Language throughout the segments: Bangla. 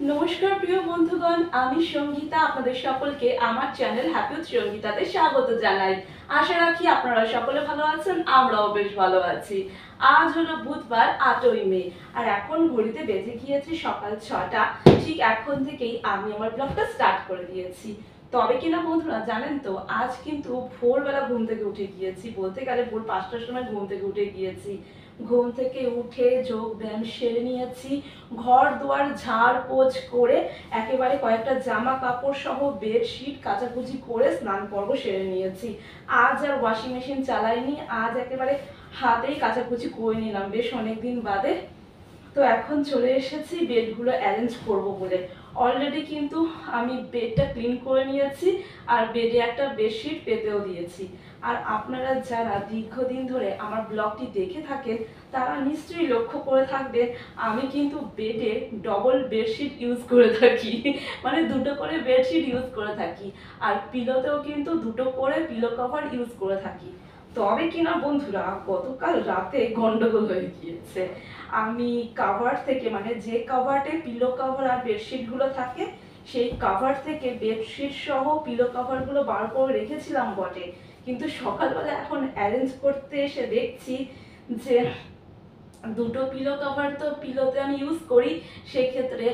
নমস্কার প্রিয় বন্ধুগণ, আমি সঙ্গীতা আপনাদের সকলকে আমার চ্যানেল হ্যাপি উইথ সঙ্গীতাতে স্বাগত জানাই। আশা রাখি আপনারা সকলে ভালো আছেন, আমরাও বেশ ভালো আছি। আজ হলো বুধবার 8ই মে, আর এখন ঘড়িতে বেজে গিয়েছে সকাল 6টা। ঠিক এখন থেকেই আমি আমার ব্লগটা স্টার্ট করে দিয়েছি। তবে কিনা বন্ধুরা জানেন তো, আজ কিন্তু ভোরবেলা ঘুম থেকে উঠে গিয়েছি, বলতে গেলে ভোর 5টার সময় ঘুম থেকে উঠে গিয়েছি। ঘুম থেকে উঠে যোগ ব্যায়াম সেরে নিয়েছি, ঘর দুয়ার ঝাড় পোছ করে একেবারে কয়েকটা জামা কাপড় সহ বেডশিট কাচাকুচি করে স্নান পর্ব সেরে নিয়েছি। আজ আর ওয়াশিং মেশিন চালাইনি, আজ একেবারে হাতেই কাচাকুচি করে নিলাম বেশ অনেকদিন বাদে। তো এখন চলে এসেছি বেডগুলো অ্যারেঞ্জ করব বলে। অলরেডি কিন্তু আমি বেডটা ক্লিন করে নিয়েছি, আর বেডে একটা বেডশিট পেতেও দিয়েছি। আর আপনারা যারা দীর্ঘদিন ধরে আমার ব্লগটি দেখে থাকেন তারা নিশ্চয়ই লক্ষ্য করে থাকবেন, আমি কিন্তু বেডে ডবল বেডশিট ইউজ করে থাকি, মানে দুটো করে বেডশিট ইউজ করে থাকি। আর পিলোতেও কিন্তু দুটো করে পিলো কভার ইউজ করে থাকি। তবে কিনা বন্ধুরা, গতকাল রাতে গন্ডগোল হয়ে গিয়েছে। আমি কাভার থেকে, মানে যে কাভারটে পিলো কাভার আর বেডশিটগুলো থাকে, সেই কাভার থেকে বেডশিট সহ পিলো কাভারগুলো বার করে রেখেছিলাম বটে, কিন্তু সকালবেলা এখন অ্যারেঞ্জ করতে এসে দেখছি যে দুটো পিলো কভার তো পিলোতে আমি ইউজ করি, সেক্ষেত্রে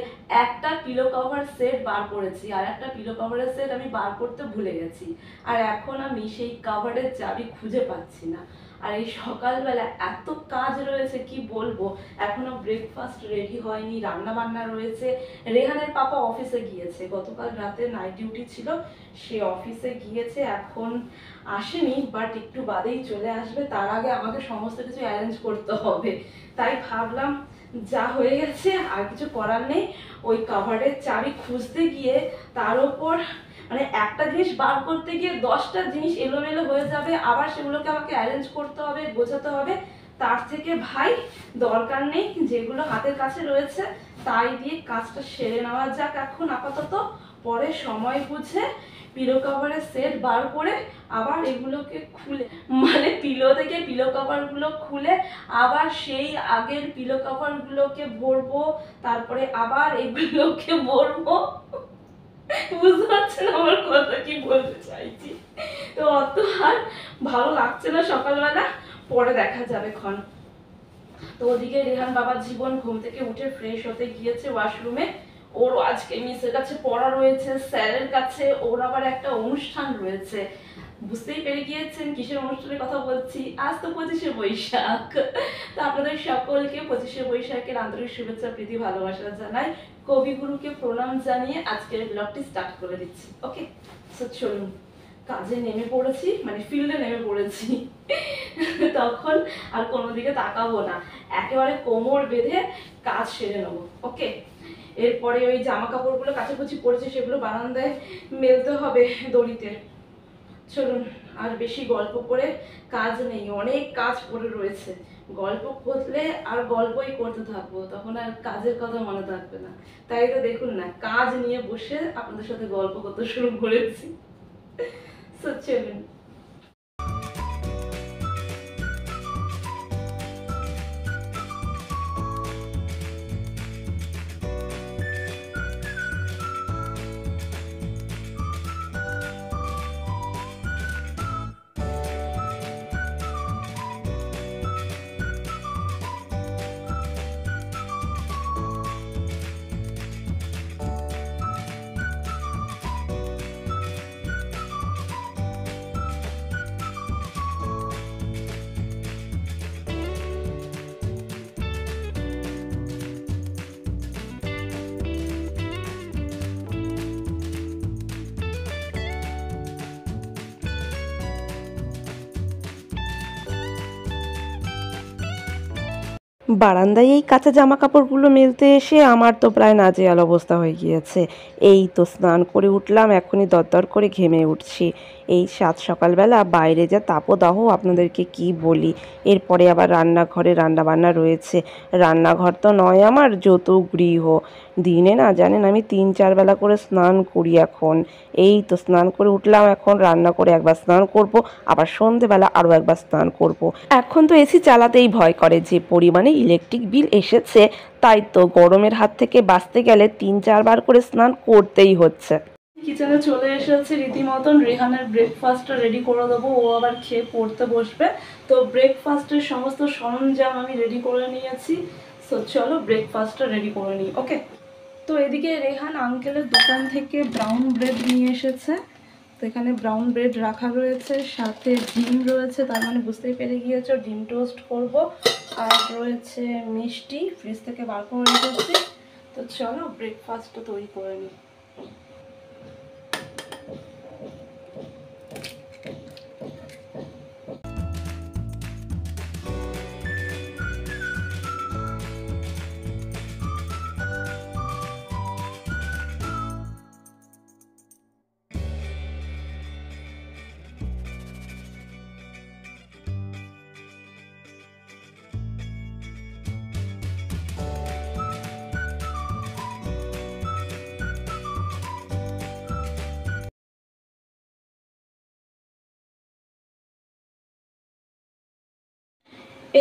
একটা পিলো কভার সেট বার করেছি, আর একটা পিলো কভারের সেট আমি বার করতে ভুলে গেছি। আর এখন আমি সেই কভারের চাবি খুঁজে পাচ্ছি না। আর এই সকালবেলা এত কাজ রয়েছে কি বলবো, এখনো ব্রেকফাস্ট রেডি হয়নি, রান্না বান্না রয়েছে। রেহানের পাপা অফিসে গিয়েছে, গতকাল রাতে নাইট ডিউটি ছিল, সে অফিসে গিয়েছে, এখন আসেনি, বাট একটু বাদেই চলে আসবে। তার আগে আমাকে সমস্ত কিছু অ্যারেঞ্জ করতে হবে। তাই ভাবলাম যা হয়ে গেছে আর কিছু করার নেই, ওই কাভারের চাবি খুঁজতে গিয়ে তার ওপর মানে একটা জিনিস বার করতে গিয়ে 10টা জিনিস এলোমেলো হয়ে যাবে, আবার সেগুলোকে আমাকে অ্যারেঞ্জ করতে হবে, গোছাতে হবে। তার থেকে ভাই দরকার নেই, যেগুলো হাতের কাছে রয়েছে তাই দিয়ে কাজটা সেরে নেওয়া যাক এখন আপাতত। পরে সময় বুঝে পিলো কভারের সেট বার করে আবার এগুলোকে খুলে, মানে পিলো থেকে পিলো কভারগুলো খুলে আবার সেই আগের পিলো কভারগুলোকে ভরবো, তারপরে আবার এগুলোকে ভরবো। বুঝতে পারছেন আমার কথা কি বলতে চাইছি? তো অত আর ভালো লাগছে না সকালবেলা, পরে দেখা যাবে ক্ষণ। তো ওদিকে রেহান বাবার জীবন ঘুম থেকে উঠে ফ্রেশ হতে গিয়েছে ওয়াশরুমে। ওর আজকে মিসের কাছে পড়া রয়েছে, স্যারের কাছে ওর আবার একটা অনুষ্ঠান রয়েছে। বুঝতেই পেরে গিয়েছেন কিসের অনুষ্ঠানের কথা বলছি, আজ তো 25শে বৈশাখ। তো আপনাদের সকলকে 25শে বৈশাখের আন্তরিক শুভেচ্ছা প্রীতি ভালোবাসা জানাই, কবিগুরুকে প্রণাম জানিয়ে আজকের ব্লগটি স্টার্ট করে দিচ্ছি। ওকে, তো চলুন, কাজে নেমে পড়েছি, মানে ফিল্ডে নেমে পড়েছি। তখন আর কোনো দিকে তাকাবো না, একেবারে কোমর বেঁধে কাজ সেরে নেবো। ওকে, এরপরে ওই জামা কাপড়গুলো কাচাকুচি পড়েছে, সেগুলো বারান্দায় মেলতে হবে দড়িতে। চলুন, আর বেশি গল্প করে কাজ নেই, অনেক কাজ পড়ে রয়েছে। গল্প করলে আর গল্পই করতে থাকবো, তখন আর কাজের কথা মনে থাকবে না। তাই তো দেখুন না, কাজ নিয়ে বসে আপনাদের সাথে গল্প করতে শুরু করেছি। চলুন। বারান্দায় এই কাঁচা জামা কাপড়গুলো মেলতে এসে আমার তো প্রায় নাজেহাল অবস্থা হয়ে গিয়েছে। এই তো স্নান করে উঠলাম, এখনই দরদর করে ঘেমে উঠছি। এই সাত সকালবেলা বাইরে যা তাপদাহ আপনাদেরকে কি বলি। এরপরে আবার রান্নাঘরে রান্নাবান্না রয়েছে। রান্নাঘর তো নয় আমার, যত গৃহ। দিনে না জানেন আমি 3-4 বেলা করে স্নান করি এখন। এই তো স্নান করে উঠলাম, এখন রান্না করে একবার স্নান করব, আবার সন্ধেবেলা আরও একবার স্নান করব। এখন তো এসি চালাতেই ভয় করে, যে পরিমাণে ইলেকট্রিক বিল এসেছে তাই তো গরমের হাত থেকে বাঁচতে গেলে 3-4 বার করে স্নান করতেই হচ্ছে। কিচেনে চলে এসেছি রীতিমতন রেহানের ব্রেকফাস্টটা রেডি করে দেবো, ও আবার খেয়ে পড়তে বসবে। তো ব্রেকফাস্টের সমস্ত সরঞ্জাম আমি রেডি করে নিয়েছি। সো চলো ব্রেকফাস্টটা রেডি করে নিই। ওকে, তো এদিকে রেহান আঙ্কেলের দোকান থেকে ব্রাউন ব্রেড নিয়ে এসেছে। তো এখানে ব্রাউন ব্রেড রাখা রয়েছে, সাথে ডিম রয়েছে, তার মানে বুঝতেই পেরে গিয়েছো ডিম টোস্ট করব। আর রয়েছে মিষ্টি, ফ্রিজ থেকে বার করে রেখেছি। তো চলো ব্রেকফাস্টটা তৈরি করে নিই।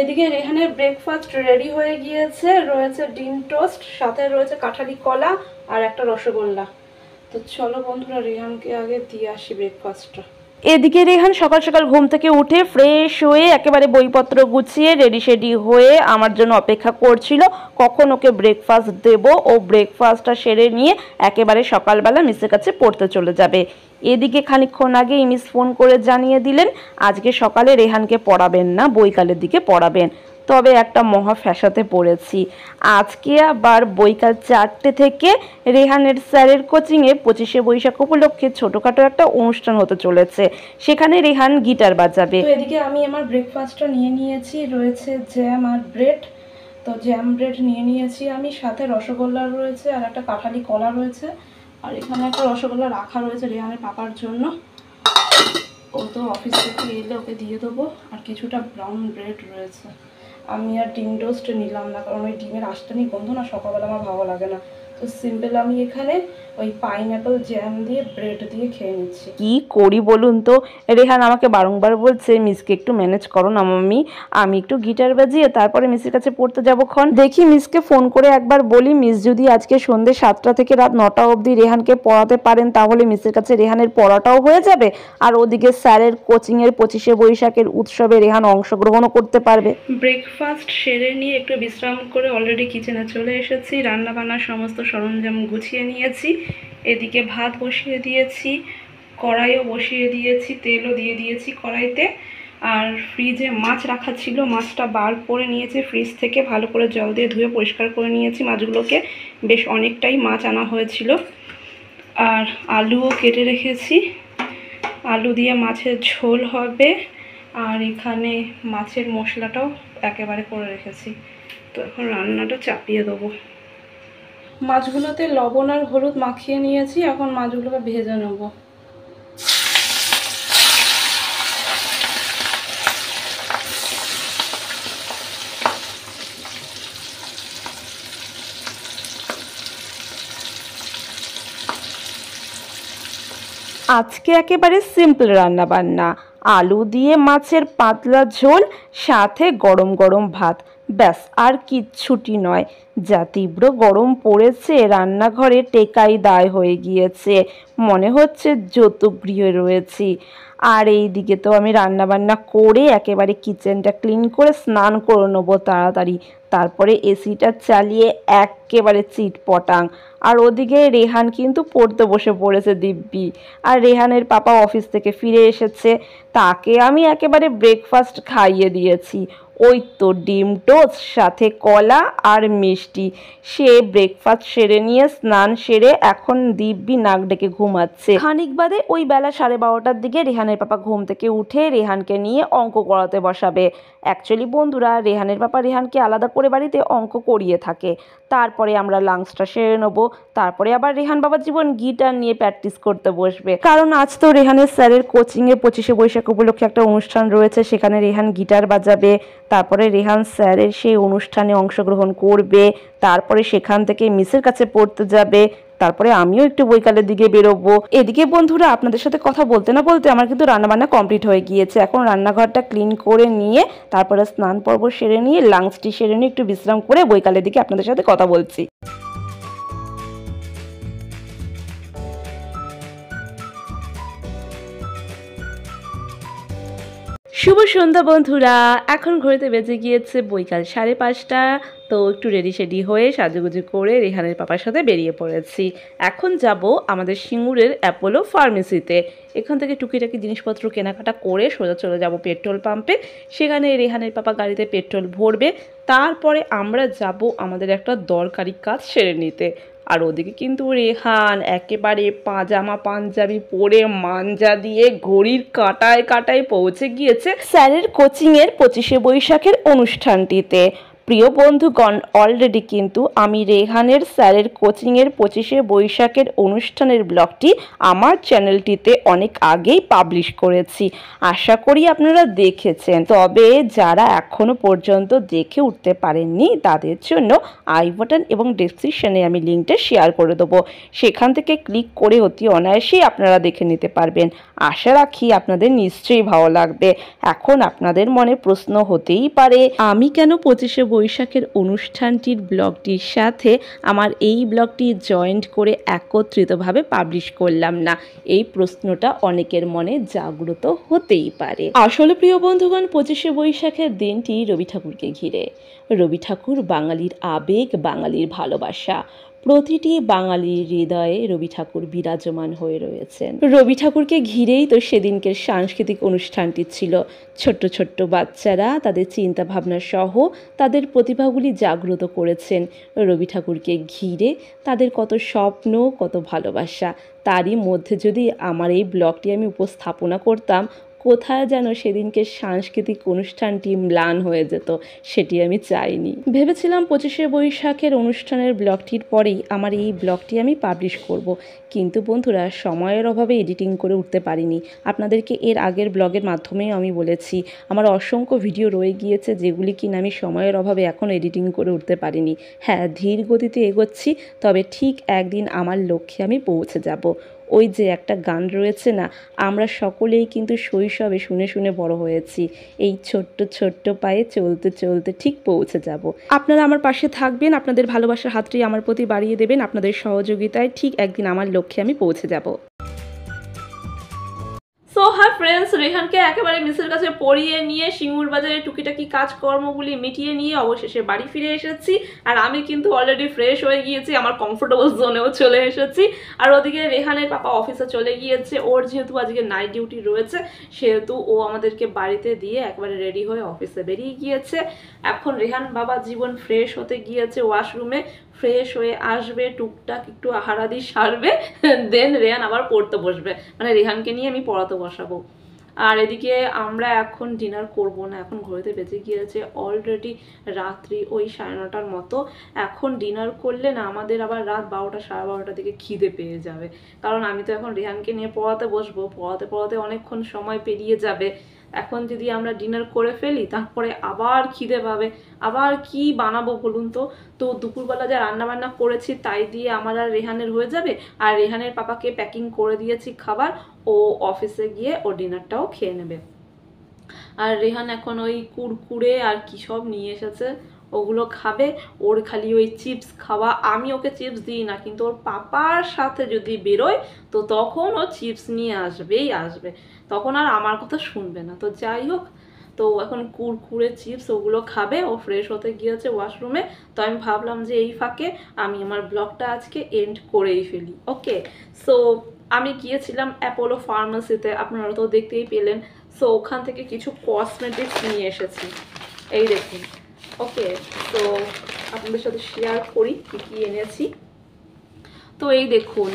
এদিকে রেহানের ব্রেকফাস্ট রেডি হয়ে গিয়েছে, রয়েছে ডিম টোস্ট, সাথে রয়েছে কাঁঠালি কলা আর একটা রসগোল্লা। তো চলো বন্ধুরা রেহানকে আগে দিয়ে আসি ব্রেকফাস্টটা। এদিকে রেহান সকাল সকাল ঘুম থেকে উঠে ফ্রেশ হয়ে একেবারে বইপত্র গুছিয়ে রেডি শেডি হয়ে আমার জন্য অপেক্ষা করছিল কখন ওকে ব্রেকফাস্ট দেব। ও ব্রেকফাস্টটা সেরে নিয়ে একেবারে সকালবেলা মিসের কাছে পড়তে চলে যাবে। এদিকে খানিকক্ষণ আগেই মিস ফোন করে জানিয়ে দিলেন আজকে সকালে রেহানকে পড়াবেন না, বৈকালের দিকে পড়াবেন। তবে একটা মহা ফ্যাসাতে পড়েছি। আজকে আবার বৈকাল 4টে থেকে রেহানের স্যারের কোচিংয়ে 25শে বৈশাখ উপলক্ষে ছোটোখাটো একটা অনুষ্ঠান হতে চলেছে, সেখানে রেহান গিটার বাজাবে। তো এদিকে আমি আমার ব্রেকফাস্টটা নিয়ে নিয়েছি, রয়েছে জ্যাম আর ব্রেড। তো জ্যাম ব্রেড নিয়ে নিয়েছি আমি, সাথে রসগোল্লা রয়েছে আর একটা কাঁঠালি কলা রয়েছে। আর এখানে একটা রসগোল্লা রাখা রয়েছে রেহানের পাপার জন্য, ও তো অফিস থেকে এলে ওকে দিয়ে দেবো। আর কিছুটা ব্রাউন ব্রেড রয়েছে। আমি আর ডিম টোস্ট নিলাম না, কারণ ওই ডিমের আঁশটানি গন্ধ না সকালবেলা আমার ভালো লাগে না। তো সিম্পল আমি এখানে ওই পাইনঅ্যাপল জ্যাম দিয়ে ব্রেড দিয়ে খেয়ে নিচ্ছি। কি করি বলুন তো, রেহান আমাকে বারংবার বলছে মিসকে একটু ম্যানেজ করো না মাম্মি, আমি একটু গিটার বাজিয়ে তারপরে মিসের কাছে পড়তে যাবোক্ষণ। দেখি মিসকে ফোন করে একবার বলি, মিস যদি আজকে সন্ধ্যে 7টা থেকে রাত 9টা অবধি রেহানকে পড়াতে পারেন তাহলে মিসের কাছে রেহানের পড়াটাও হয়ে যাবে, আর ওদিকে স্যারের কোচিংয়ের 25শে বৈশাখের উৎসবে রেহান অংশগ্রহণও করতে পারবে। ব্রেকফাস্ট সেরে নিয়ে একটু বিশ্রাম করে অলরেডি কিচেনে চলে এসেছি, রান্না বান্নার সমস্ত সরঞ্জাম গুছিয়ে নিয়েছি। এদিকে ভাত বসিয়ে দিয়েছি, কড়াইও বসিয়ে দিয়েছি, তেলও দিয়ে দিয়েছি কড়াইতে। আর ফ্রিজে মাছ রাখা ছিল, মাছটা বার করে নিয়েছি ফ্রিজ থেকে, ভালো করে জল দিয়ে ধুয়ে পরিষ্কার করে নিয়েছি মাছগুলোকে, বেশ অনেকটাই মাছ আনা হয়েছিল। আর আলুও কেটে রেখেছি, আলু দিয়ে মাছের ঝোল হবে। আর এখানে মাছের মশলাটাও একেবারে করে রেখেছি। তো এখন রান্নাটা চাপিয়ে দেবো। মাছগুলোতে লবণ আর হলুদ মাখিয়ে নিয়েছি, এখন মাছগুলোকে ভেজে নেব। আজকে একেবারে সিম্পল রান্না বান্না, আলু দিয়ে মাছের পাতলা ঝোল, সাথে গরম গরম ভাত, ব্যাস আর কিচ্ছুটি নয়। যা তীব্র গরম পড়েছে রান্নাঘরে টেকাই দায় হয়ে গিয়েছে, মনে হচ্ছে যৌতুগৃহে রয়েছি। আর এই দিকে তো আমি রান্নাবান্না করে একেবারে কিচেনটা ক্লিন করে স্নান করে নেবো তাড়াতাড়ি, তারপরে এসিটা চালিয়ে একেবারে চিটপটাং। আর ওদিকে রেহান কিন্তু পড়তে বসে পড়েছে দিব্যি। আর রেহানের পাপা অফিস থেকে ফিরে এসেছে, তাকে আমি একেবারে ব্রেকফাস্ট খাইয়ে দিয়েছি। ওই তো ডিম টোস্ট সাথে কলা আর মিষ্টি। সে ব্রেকফাস্ট সেরে নিয়ে স্নান সেরে এখন দিব্যি নাক ডেকে ঘুমাচ্ছে। খানিক বাদে ওই বেলা 12:30টার দিকে রেহানের পাপা ঘুম থেকে উঠে রেহানকে নিয়ে অঙ্ক করাতে বসাবে। অ্যাকচুয়ালি বন্ধুরা, রেহানের পাপা রেহানকে আলাদা করে বাড়িতে অঙ্ক করিয়ে থাকে। তারপরে আমরা লাঞ্চটা সেরে নেবো, তারপরে আবার রেহান বাবার জীবন গিটার নিয়ে প্র্যাকটিস করতে বসবে, কারণ আজ তো রেহানের স্যারের কোচিংয়ে 25শে বৈশাখ উপলক্ষে একটা অনুষ্ঠান রয়েছে, সেখানে রেহান গিটার বাজাবে। তারপরে রেহান স্যারের সেই অনুষ্ঠানে অংশগ্রহণ করবে, তারপরে সেখান থেকে মিসের কাছে পড়তে যাবে, তারপরে আমিও একটু বৈকালের দিকে বেরোবো। এদিকে বন্ধুরা আপনাদের সাথে কথা বলতে না বলতে আমার কিন্তু রান্নাবান্না কমপ্লিট হয়ে গিয়েছে। এখন রান্নাঘরটা ক্লিন করে নিয়ে তারপরে স্নান পর্ব সেরে নিয়ে লাঞ্চটি সেরে নিয়ে একটু বিশ্রাম করে বৈকালের দিকে আপনাদের সাথে কথা বলছি। শুভ সন্ধ্যা বন্ধুরা, এখন ঘড়িতে বেজে গিয়েছে বৈকাল 5:30। তো একটু রেডি সেডি হয়ে সাজুগুজু করে রেহানের পাপার সাথে বেরিয়ে পড়েছি। এখন যাব আমাদের সিঙ্গুরের অ্যাপোলো ফার্মেসিতে। এখান থেকে টুকিটাকি জিনিসপত্র কেনাকাটা করে সোজা চলে যাব পেট্রোল পাম্পে। সেখানে রেহানের পাপা গাড়িতে পেট্রোল ভরবে। তারপরে আমরা যাব আমাদের একটা দরকারি কাজ সেরে নিতে। আর ওদিকে কিন্তু রেহান একেবারে পাজামা পাঞ্জাবি পরে মাঞ্জা দিয়ে ঘড়ির কাঁটায় কাঁটায় পৌঁছে গিয়েছে স্যারের কোচিংয়ের 25শে বৈশাখের অনুষ্ঠানটিতে। প্রিয় বন্ধুগণ, অলরেডি কিন্তু আমি রেহানের স্যারের কোচিংয়ের 25শে বৈশাখের অনুষ্ঠানের ব্লগটি আমার চ্যানেলটিতে অনেক আগেই পাবলিশ করেছি। আশা করি আপনারা দেখেছেন। তবে যারা এখনো পর্যন্ত দেখে উঠতে পারেননি তাদের জন্য আই বাটন এবং ডেসক্রিপশনে আমি লিঙ্কটা শেয়ার করে দেবো। সেখান থেকে ক্লিক করে অতি অনায়াসেই আপনারা দেখে নিতে পারবেন। আশা রাখি আপনাদের নিশ্চয়ই ভালো লাগবে। এখন আপনাদের মনে প্রশ্ন হতেই পারে, আমি কেন 25শে বৈশাখের অনুষ্ঠানটির ব্লগটির সাথে আমার এই ব্লগটি জয়েন্ট করে একত্রিতভাবে পাবলিশ করলাম না। এই প্রশ্নটা অনেকের মনে জাগ্রত হতেই পারে। আসলে প্রিয় বন্ধুগণ, 25শে বৈশাখের দিনটি রবি ঠাকুরকে ঘিরে। রবি ঠাকুর বাঙালির আবেগ, বাঙালির ভালোবাসা। প্রতিটি বাঙালির হৃদয়ে রবি ঠাকুর বিরাজমান হয়ে রয়েছেন। রবি ঠাকুরকে ঘিরেই তো সেদিনকের সাংস্কৃতিক অনুষ্ঠানটি ছিল। ছোট্ট ছোট্ট বাচ্চারা তাদের চিন্তা ভাবনা সহ তাদের প্রতিভাগুলি জাগ্রত করেছেন রবি ঠাকুরকে ঘিরে। তাদের কত স্বপ্ন, কত ভালোবাসা, তারই মধ্যে যদি আমার এই ব্লগটি আমি উপস্থাপনা করতাম, কোথায় যেন সেদিনকে সাংস্কৃতিক অনুষ্ঠানটি ম্লান হয়ে যেত। সেটি আমি চাইনি। ভেবেছিলাম 25শে বৈশাখের অনুষ্ঠানের ব্লগটির পরেই আমার এই ব্লগটি আমি পাবলিশ করব। কিন্তু বন্ধুরা, সময়ের অভাবে এডিটিং করে উঠতে পারিনি। আপনাদেরকে এর আগের ব্লগের মাধ্যমেই আমি বলেছি আমার অসংখ্য ভিডিও রয়ে গিয়েছে যেগুলি কিনা আমি সময়ের অভাবে এখন এডিটিং করে উঠতে পারিনি। হ্যাঁ, ধীর গতিতে এগোচ্ছি, তবে ঠিক একদিন আমার লক্ষ্যে আমি পৌঁছে যাব। ওই যে একটা গান রয়েছে না, আমরা সকলেই কিন্তু শৈশবে শুনে শুনে বড় হয়েছি, এই ছোট্ট ছোট্ট পায়ে চলতে চলতে ঠিক পৌঁছে যাব। আপনারা আমার পাশে থাকবেন, আপনাদের ভালোবাসার হাতটি আমার প্রতি বাড়িয়ে দেবেন। আপনাদের সহযোগিতায় ঠিক একদিন আমার লক্ষ্যে আমি পৌঁছে যাব। সো হাই ফ্রেন্ডস, রেহানকে একেবারে মিসের কাছে পড়িয়ে নিয়ে সিঙ্গুর বাজারে টুকিটাকি কাজকর্মগুলি মিটিয়ে নিয়ে অবশেষে বাড়ি ফিরে এসেছি। আর আমি কিন্তু অলরেডি ফ্রেশ হয়ে গিয়েছি, আমার কমফোর্টেবল জোনেও চলে এসেছি। আর ওদিকে রেহানের পাপা অফিসে চলে গিয়েছে। ওর যেহেতু আজকে নাইট ডিউটি রয়েছে, সেহেতু ও আমাদেরকে বাড়িতে দিয়ে একবারে রেডি হয়ে অফিসে বেরিয়ে গিয়েছে। এখন রেহান বাবা জীবন ফ্রেশ হতে গিয়েছে ওয়াশরুমে। ফ্রেশ হয়ে আসবে, টুকটাক একটু আহারাদি সারবে, দেন রেহান আবার পড়তে বসবে। মানে রেহানকে নিয়ে আমি পড়াতে বসাবো। আর এদিকে আমরা এখন ডিনার করব না। এখন ঘড়িতে বেজে গিয়েছে অলরেডি রাত্রি ওই 9:30টার মতো। এখন ডিনার করলে না আমাদের আবার রাত 12টা 12:30টার দিকে খিদে পেয়ে যাবে। কারণ আমি তো এখন রেহানকে নিয়ে পড়াতে বসবো, পড়াতে পড়াতে অনেকক্ষণ সময় পেরিয়ে যাবে। এখন যদি আমরা ডিনার করে ফেলি তারপরে আবার খিদে পাবে। আবার কি বানাবো বলুন তো? তো দুপুরবেলা যা রান্নাবান্না করেছি তাই দিয়ে আমার আর রেহানের হয়ে যাবে। আর রেহানের পাপাকে প্যাকিং করে দিয়েছি খাবার, ও অফিসে গিয়ে ও ডিনারটাও খেয়ে নেবে। আর রেহান এখন ওই কুরকুরে আর কি সব নিয়ে এসেছে, ওগুলো খাবে। ওর খালি ওই চিপস খাওয়া। আমি ওকে চিপস দিই না, কিন্তু ওর পাপার সাথে যদি বেরোয় তো তখন ও চিপস নিয়ে আসবেই আসবে, তখন আর আমার কথা শুনবে না। তো যাই হোক, তো এখন কুরকুরে চিপস ওগুলো খাবে। ও ফ্রেশ হতে গিয়েছে ওয়াশরুমে। তো আমি ভাবলাম যে এই ফাঁকে আমি আমার ব্লগটা আজকে এন্ড করেই ফেলি। ওকে, সো আমি গিয়েছিলাম অ্যাপোলো ফার্মেসিতে, আপনারা তো দেখতেই পেলেন। সো ওখান থেকে কিছু কসমেটিক্স নিয়ে এসেছি, এই দেখুন। ওকে, তো আপনাদের সাথে শেয়ার করি কি কি এনেছি। তো এই দেখুন,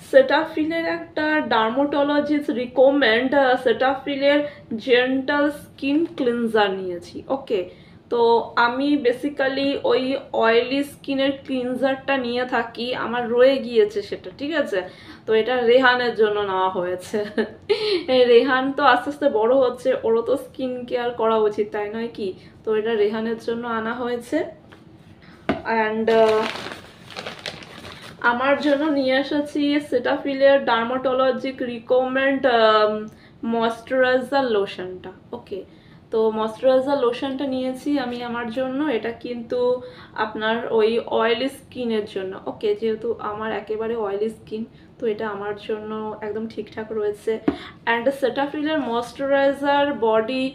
সেটাফিলের একটা ডার্মাটোলজিস্ট রিকমেন্ড সেটাফিলের জেন্টাল স্কিন ক্লিনজার নিয়েছি। ওকে, তো আমি বেসিক্যালি ওই অয়েলি স্কিনের ক্লিনজারটা নিয়ে থাকি, আমার রয়ে গিয়েছে সেটা, ঠিক আছে। তো এটা রেহানের জন্য নেওয়া হয়েছে। রেহান তো আস্তে আস্তে বড় হচ্ছে, ওরও তো স্কিন কেয়ার করা উচিত, তাই নয় কি? তো এটা রেহানের জন্য আনা হয়েছে। অ্যান্ড আমার জন্য নিয়ে এসেছি সেটাফিলের ডার্মাটোলজিক রিকমেন্ড ময়শ্চারাইজার লোশনটা। ওকে, তো ময়শ্চারাইজার লোশনটা নিয়েছি আমি আমার জন্য। এটা কিন্তু আপনার ওই অয়েলি স্কিনের জন্য। ওকে, যেহেতু আমার একেবারে অয়েলি স্কিন, তো এটা আমার জন্য একদম ঠিকঠাক রয়েছে। অ্যান্ড সেটাফিলের ময়শ্চারাইজার বডি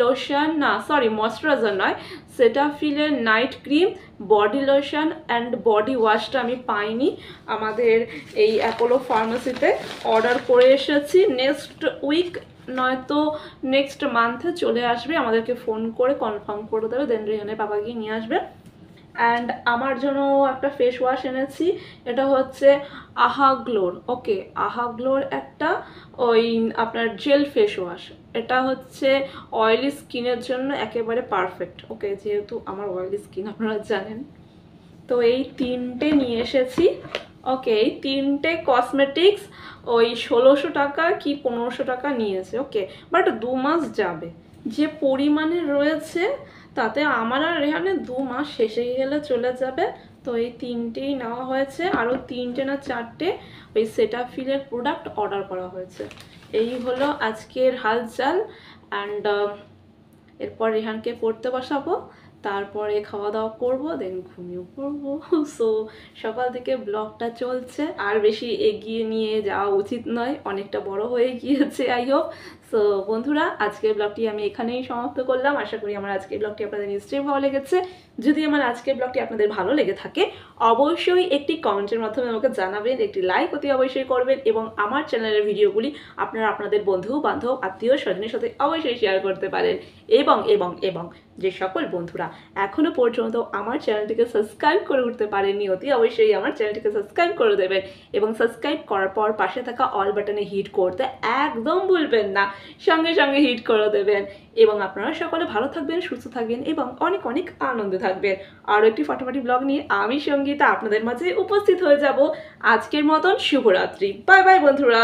লোশন, না সরি ময়শ্চারাইজার নয়, সেটাফিলের night cream, body lotion and body ওয়াশটা আমি পাইনি। আমাদের এই অ্যাপোলো ফার্মেসিতে অর্ডার করে এসেছি। নেক্সট উইক নয়তো নেক্সট মান্থে চলে আসবে, আমাদেরকে ফোন করে কনফার্ম করে দেবে, দেন রেহানের বাবা গিয়ে নিয়ে আসবে। অ্যান্ড আমার জন্য একটা ফেস ওয়াশ এনেছি, এটা হচ্ছে আহা গ্লোর। ওকে, আহা গ্লোর একটা ওই আপনার জেল ফেস ওয়াশ। এটা হচ্ছে অয়েলি স্কিনের জন্য একেবারে পারফেক্ট। ওকে, যেহেতু আমার অয়েলি স্কিন আপনারা জানেন। তো এই তিনটে নিয়ে এসেছি। ওকে, এই তিনটে কসমেটিক্স ওই 1600 টাকা কি 1500 টাকা নিয়েছে। ওকে, বাট 2 মাস যাবে, যে পরিমাণে রয়েছে তাতে আমার আর রেহানে 2 মাস শেষে গেলে চলে যাবে। তো এই তিনটেই নেওয়া হয়েছে, আরও 3টে না 4টে ওই সেটাফিলের প্রোডাক্ট অর্ডার করা হয়েছে। এই হলো আজকের হালচাল। অ্যান্ড এরপর রেহানকে পড়তে বসাবো, তারপরে খাওয়া দাওয়া করবো, দেন ঘুমিয়ে পড়বো। সো সকাল থেকে ব্লগটা চলছে, আর বেশি এগিয়ে নিয়ে যাওয়া উচিত নয়, অনেকটা বড় হয়ে গিয়েছে আই হোপ। সো বন্ধুরা, আজকের ব্লগটি আমি এখানেই সমাপ্ত করলাম। আশা করি আমার আজকের ব্লগটি আপনাদের নিশ্চয়ই ভালো লেগেছে। যদি আমার আজকের ব্লগটি আপনাদের ভালো লেগে থাকে, অবশ্যই একটি কমেন্টের মাধ্যমে আমাকে জানাবেন, একটি লাইক অতি অবশ্যই করবেন, এবং আমার চ্যানেলের ভিডিওগুলি আপনারা আপনাদের বন্ধু বান্ধব আত্মীয় স্বজনের সাথে অবশ্যই শেয়ার করতে পারেন। এবং এবং এবং যে সকল বন্ধুরা এখনো পর্যন্ত আমার চ্যানেলটিকে সাবস্ক্রাইব করে উঠতে পারেননি, অতি অবশ্যই আমার চ্যানেলটিকে সাবস্ক্রাইব করে দেবেন, এবং সাবস্ক্রাইব করার পর পাশে থাকা অল বাটনে হিট করতে একদম ভুলবেন না, সঙ্গে সঙ্গে হিট করে দেবেন। এবং আপনারা সকলে ভালো থাকবেন, সুস্থ থাকবেন এবং অনেক অনেক আনন্দে থাকবেন। আরও একটি ফাটাফাটি ব্লগ নিয়ে আমি সঙ্গীতা আপনাদের মাঝে উপস্থিত হয়ে যাব। আজকের মতন শুভরাত্রি, বাই বাই বন্ধুরা।